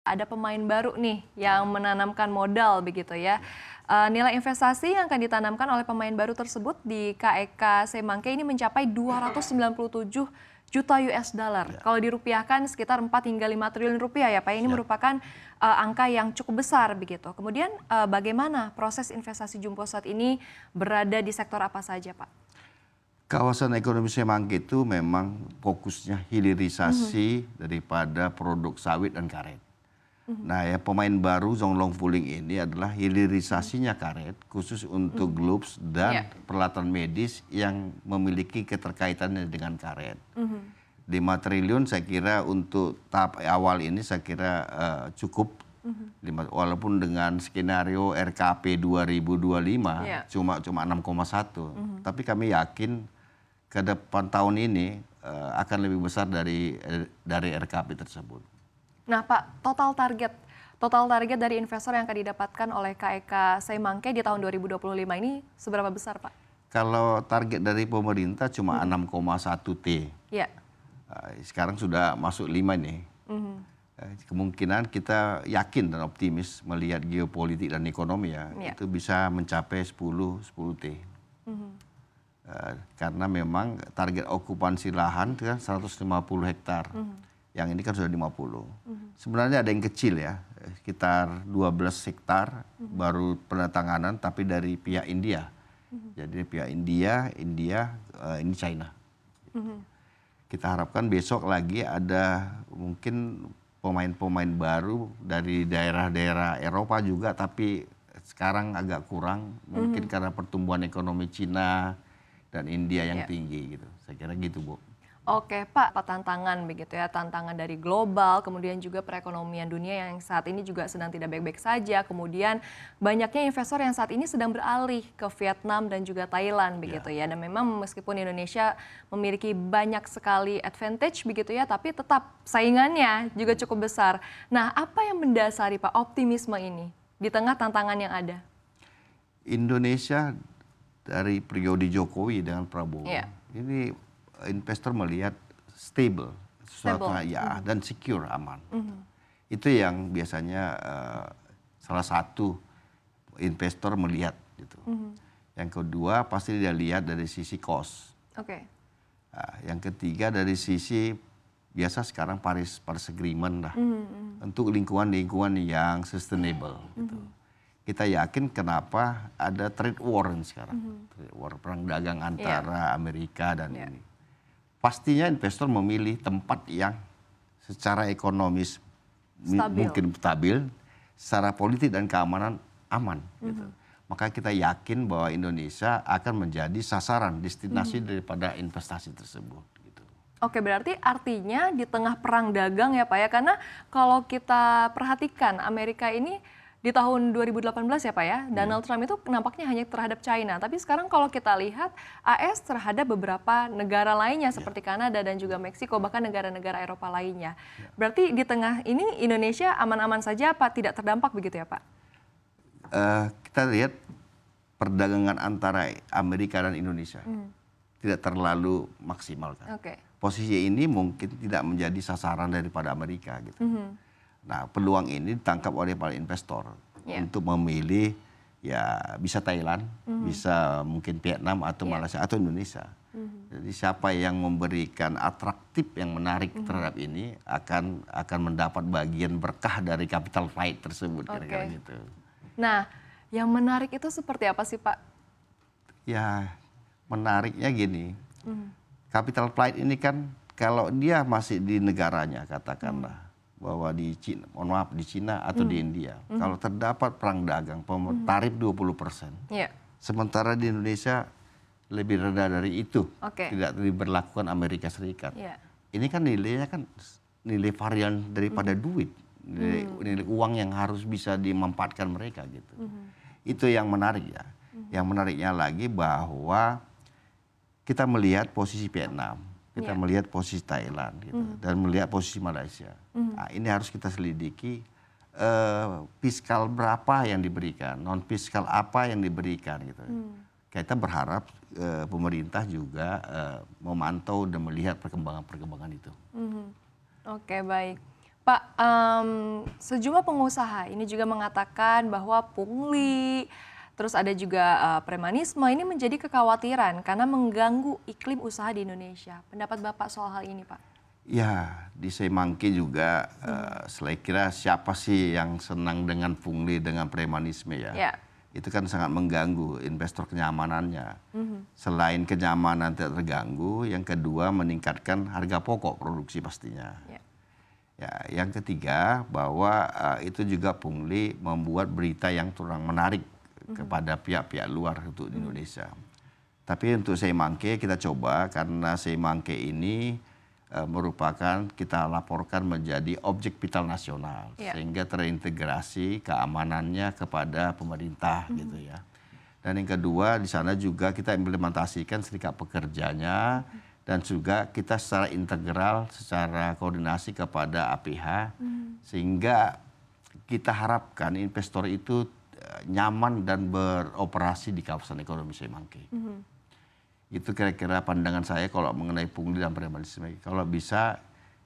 Ada pemain baru nih yang menanamkan modal begitu ya. Nilai investasi yang akan ditanamkan oleh pemain baru tersebut di KEK Semangke ini mencapai 297 juta US dollar. Kalau dirupiahkan sekitar 4 hingga 5 triliun rupiah ya Pak. Ini merupakan angka yang cukup besar begitu. Kemudian bagaimana proses investasi Jumbo saat ini berada di sektor apa saja Pak? Kawasan ekonomi Semangke itu memang fokusnya hilirisasi daripada produk sawit dan karet. Nah ya pemain baru Zonglong Fuling ini adalah hilirisasinya karet khusus untuk gloves dan peralatan medis yang memiliki keterkaitannya dengan karet. 5 triliun saya kira untuk tahap awal ini saya kira cukup. Walaupun dengan skenario RKP 2025 cuma 6,1. Tapi kami yakin ke depan tahun ini akan lebih besar dari RKP tersebut. Nah Pak, total target dari investor yang akan didapatkan oleh KEK Semangke di tahun 2025 ini seberapa besar Pak? Kalau target dari pemerintah cuma 6,1 T. Ya. Sekarang sudah masuk 5 nih. Kemungkinan kita yakin dan optimis melihat geopolitik dan ekonomi itu bisa mencapai 10 T. Karena memang target okupansi lahan itu kan 150 hektar. Yang ini kan sudah 50. Sebenarnya ada yang kecil ya, sekitar 12 hektar baru penandatanganan tapi dari pihak India. Jadi pihak India ini China. Kita harapkan besok lagi ada mungkin pemain-pemain baru dari daerah-daerah Eropa juga, tapi sekarang agak kurang. Mungkin karena pertumbuhan ekonomi Cina dan India yang tinggi gitu. Saya kira gitu Bu. Oke Pak, tantangan begitu ya, tantangan dari global, kemudian juga perekonomian dunia yang saat ini juga sedang tidak baik-baik saja, kemudian banyaknya investor yang saat ini sedang beralih ke Vietnam dan juga Thailand begitu ya, dan memang meskipun Indonesia memiliki banyak sekali advantage begitu ya, tapi tetap saingannya juga cukup besar. Nah, apa yang mendasari Pak optimisme ini di tengah tantangan yang ada? Indonesia dari periode Jokowi dengan Prabowo ini investor melihat stable, dan secure, aman. Itu yang biasanya salah satu investor melihat gitu. Yang kedua pasti dia lihat dari sisi cost. Yang ketiga dari sisi biasa sekarang Paris Agreement lah, untuk lingkungan yang sustainable gitu. Kita yakin kenapa ada trade war sekarang, trade war, perang dagang antara Amerika dan ini. Pastinya investor memilih tempat yang secara ekonomis mungkin stabil, secara politik dan keamanan aman. Gitu. Maka kita yakin bahwa Indonesia akan menjadi sasaran destinasi daripada investasi tersebut. Gitu. Oke, berarti artinya di tengah perang dagang ya Pak ya, karena kalau kita perhatikan Amerika ini di tahun 2018 ya Pak ya, Donald Trump itu nampaknya hanya terhadap China. Tapi sekarang kalau kita lihat AS terhadap beberapa negara lainnya seperti Kanada dan juga Meksiko, bahkan negara-negara Eropa lainnya. Berarti di tengah ini Indonesia aman-aman saja Pak, tidak terdampak begitu ya Pak? Kita lihat perdagangan antara Amerika dan Indonesia tidak terlalu maksimal kan. Posisi ini mungkin tidak menjadi sasaran daripada Amerika gitu. Nah, peluang ini ditangkap oleh para investor untuk memilih ya bisa Thailand, bisa mungkin Vietnam atau Malaysia atau Indonesia. Jadi siapa yang memberikan atraktif yang menarik terhadap ini akan mendapat bagian berkah dari capital flight tersebut kira-kira gitu. Nah, yang menarik itu seperti apa sih Pak? Ya, menariknya gini. Capital flight ini kan kalau dia masih di negaranya katakanlah bahwa di Cina, mohon maaf di Cina atau di India, kalau terdapat perang dagang, tarif 20%. Sementara di Indonesia lebih rendah dari itu, tidak diberlakukan Amerika Serikat. Ini kan nilainya kan nilai varian daripada duit, nilai uang yang harus bisa dimanfaatkan mereka gitu. Itu yang menarik ya. Yang menariknya lagi bahwa kita melihat posisi Vietnam. Kita melihat posisi Thailand gitu, dan melihat posisi Malaysia. Nah, ini harus kita selidiki fiskal berapa yang diberikan, non fiskal apa yang diberikan gitu. Kita berharap pemerintah juga memantau dan melihat perkembangan-perkembangan itu. Oke, baik. Pak, sejumlah pengusaha ini juga mengatakan bahwa pungli, terus ada juga premanisme ini menjadi kekhawatiran karena mengganggu iklim usaha di Indonesia. Pendapat Bapak soal hal ini, Pak? Ya, di Semangke juga saya kira siapa sih yang senang dengan pungli, dengan premanisme ya. Ya. Itu kan sangat mengganggu investor kenyamanannya. Selain kenyamanan tidak terganggu, yang kedua meningkatkan harga pokok produksi pastinya. Ya, yang ketiga bahwa itu juga pungli membuat berita yang kurang menarik kepada pihak-pihak luar untuk Indonesia. Tapi untuk Semangke kita coba karena Semangke ini merupakan kita laporkan menjadi objek vital nasional sehingga terintegrasi keamanannya kepada pemerintah gitu ya. Dan yang kedua di sana juga kita implementasikan serikat pekerjanya dan juga kita secara integral secara koordinasi kepada APH sehingga kita harapkan investor itu nyaman dan beroperasi di kawasan ekonomi Semangke. Itu kira-kira pandangan saya kalau mengenai pungli dan premanisme. Kalau bisa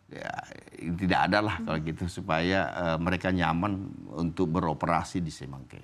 ya, tidak ada lah kalau gitu supaya mereka nyaman untuk beroperasi di Semangke.